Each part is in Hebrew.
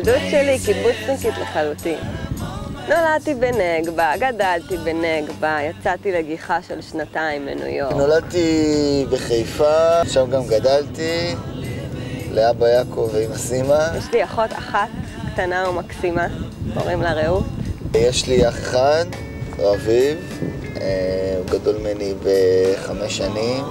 הילדות שלי קיבוצניקית לחלוטין. נולדתי בנגבה, גדלתי בנגבה, יצאתי לגיחה של 2 מניו יורק. נולדתי בחיפה, שם גם גדלתי, לאבא יעקב ואמא סימה. יש לי אחות אחת קטנה ומקסימה, קוראים לה רעות. יש לי אח אחד, רביב, הוא גדול ממני ב5 שנים.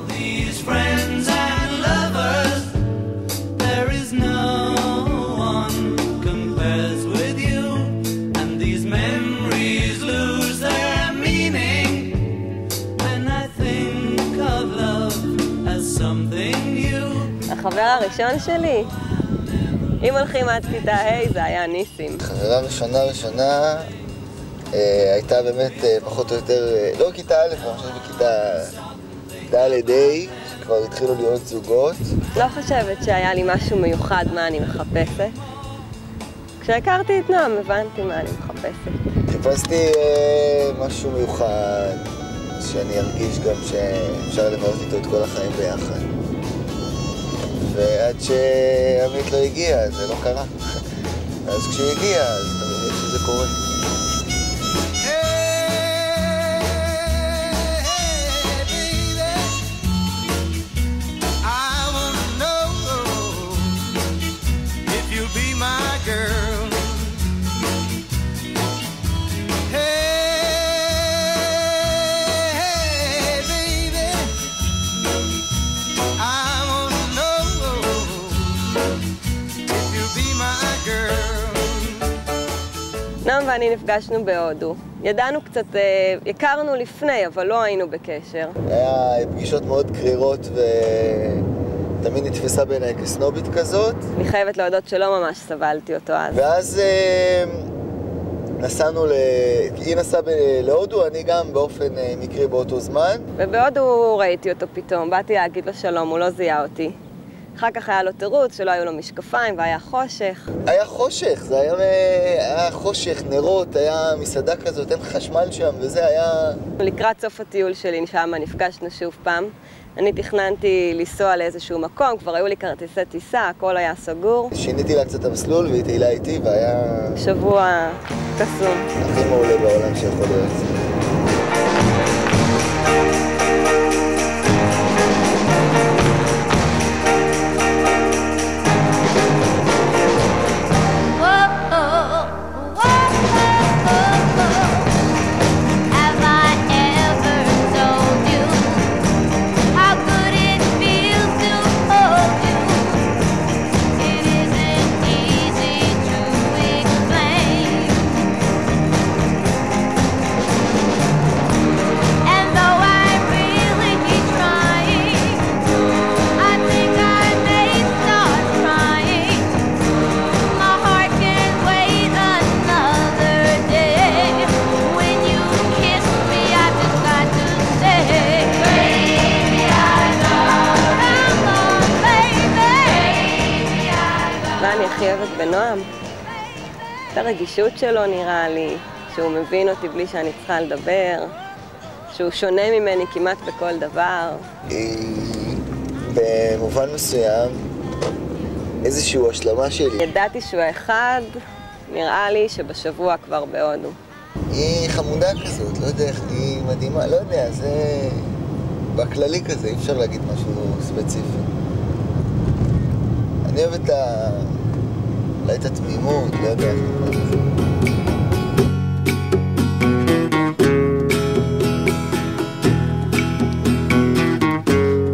החבר הראשון שלי, אם הולכים עד כיתה ה' זה היה ניסים. החברה ראשונה הייתה באמת פחות או יותר, לא כיתה א', אני חושב בכיתה ד' שכבר התחילו להיות זוגות. לא חושבת שהיה לי משהו מיוחד מה אני מחפשת. כשהכרתי את נועם הבנתי מה אני מחפשת. חיפשתי משהו מיוחד, שאני ארגיש גם שאפשר לבנות איתו את כל החיים ביחד. ועד שעמית לא הגיע, זה לא קרה. אז כשהוא הגיע, אז אתה מבין שזה קורה. נועם ואני נפגשנו בהודו. ידענו קצת, הכרנו לפני, אבל לא היינו בקשר. היה פגישות מאוד קרירות ותמיד נתפסה בעיניי כסנובית כזאת. אני חייבת להודות שלא ממש סבלתי אותו אז. ואז נסענו, היא נסעה להודו, אני גם באופן מקרי באותו זמן. ובהודו ראיתי אותו פתאום, באתי להגיד לו שלום, הוא לא זיהה אותי. אחר כך היה לו תירוץ שלא היו לו משקפיים והיה חושך. היה חושך, זה היה חושך, נרות, היה מסעדה כזאת, אין חשמל שם וזה היה... לקראת סוף הטיול שלי שם נפגשנו שוב פעם. אני תכננתי לנסוע לאיזשהו מקום, כבר היו לי כרטיסי טיסה, הכל היה סגור. שיניתי לה קצת המסלול והיא תהילה איתי והיה... שבוע קסום. הכי מעולה בעולם שיכול להיות. אני הכי אוהבת בנועם. את הרגישות שלו נראה לי, שהוא מבין אותי בלי שאני צריכה לדבר, שהוא שונה ממני כמעט בכל דבר. במובן מסוים, איזושהי השלמה שלי. ידעתי שהוא האחד, נראה לי שבשבוע כבר בהודו. היא חמודה כזאת, לא יודע איך, היא מדהימה, לא יודע, זה בכללי כזה, אי אפשר להגיד משהו ספציפי. אני אוהב אולי את התמימות, לא יודע איך לקרוא לזה.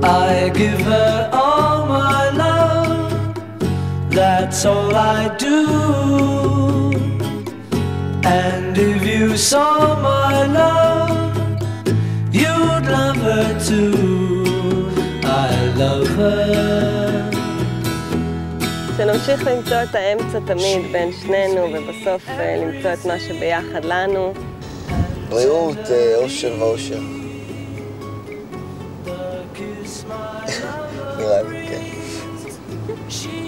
I give her all my love, that's all I do. And if you saw my love, you'd love her too. I love her. שנמשיך למצוא את האמצע תמיד בין שנינו, ובסוף למצוא את מה שביחד לנו. בריאות, אושר ואושר. נראה לי, כן.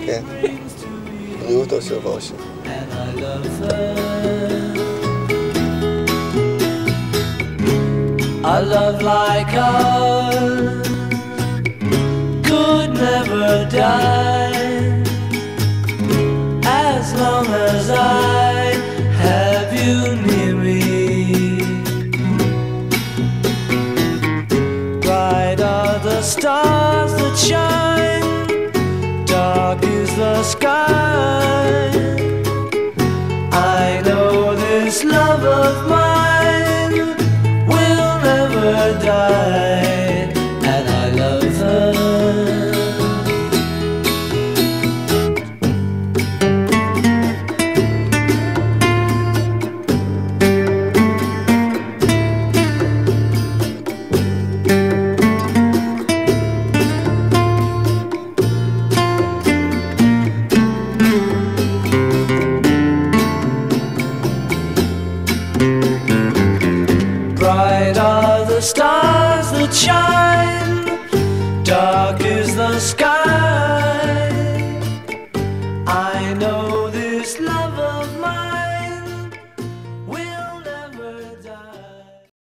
כן. בריאות, אושר ואושר. A love like ours could never die as long as this love of mine will never die, and I love her. Bright are the stars that shine, dark is the sky.